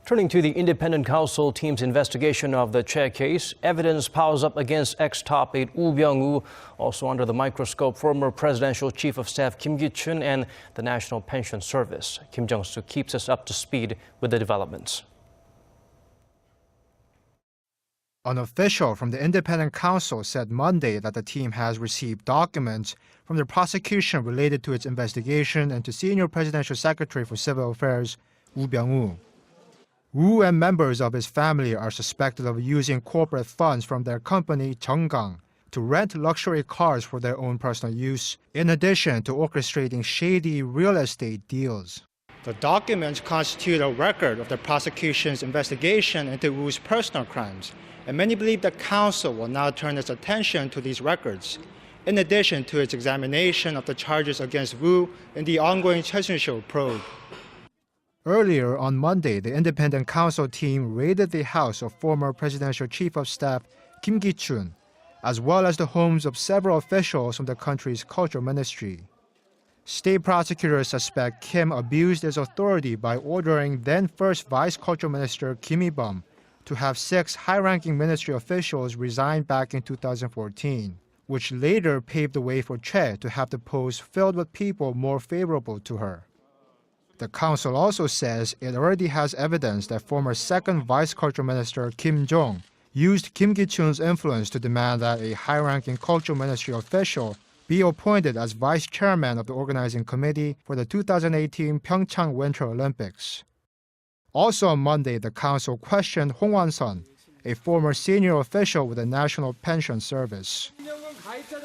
Turning to the independent counsel team's investigation of the Choi case, evidence piles up against ex-top aide Woo Byung-woo. Also under the microscope, former presidential chief of staff Ki-choon and the National Pension Service. Jung-soo keeps us up to speed with the developments. An official from the independent counsel said Monday that the team has received documents from the prosecution related to its investigation into senior presidential secretary for Civil Affairs Woo Byung-woo. Woo and members of his family are suspected of using corporate funds from their company Jeonggang to rent luxury cars for their own personal use, in addition to orchestrating shady real estate deals. The documents constitute a record of the prosecution's investigation into Woo's personal crimes, and many believe the counsel will now turn its attention to these records, in addition to its examination of the charges against Woo in the ongoing Choi Soon-sil probe. Earlier on Monday, the independent counsel team raided the house of former presidential chief of staff Ki-choon, as well as the homes of several officials from the country's culture ministry. State prosecutors suspect Kim abused his authority by ordering then-first Vice Culture Minister Kim Bum to have 6 high-ranking ministry officials resign back in 2014, which later paved the way for Choi to have the post filled with people more favorable to her. The counsel also says it already has evidence that former second Vice Culture Minister Kim Jong used Kim Ki-choon's influence to demand that a high-ranking culture ministry official be appointed as vice chairman of the organizing committee for the 2018 Pyeongchang Winter Olympics. Also on Monday, the counsel questioned Hong Won-sun, a former senior official with the National Pension Service.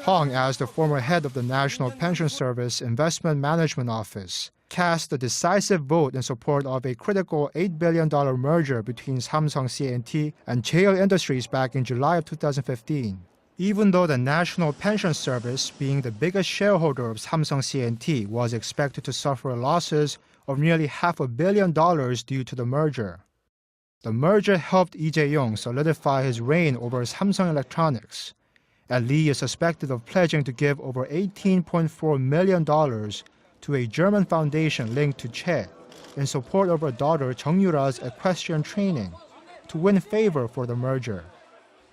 Hong, as the former head of the National Pension Service Investment Management Office, cast a decisive vote in support of a critical $8 billion merger between Samsung C&T and Jeil Industries back in July of 2015. Even though the National Pension Service, being the biggest shareholder of Samsung C&T, was expected to suffer losses of nearly $500 million due to the merger. The merger helped Lee Jae-yong solidify his reign over Samsung Electronics, and Lee is suspected of pledging to give over $18.4 million to a German foundation linked to Choi in support of her daughter Chung Yura's equestrian training to win favor for the merger.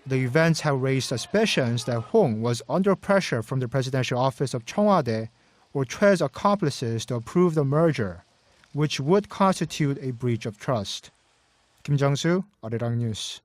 The events have raised suspicions that Hong was under pressure from the presidential office of Cheongwade or Choi's accomplices to approve the merger, which would constitute a breach of trust. Jung-soo, Arirang News.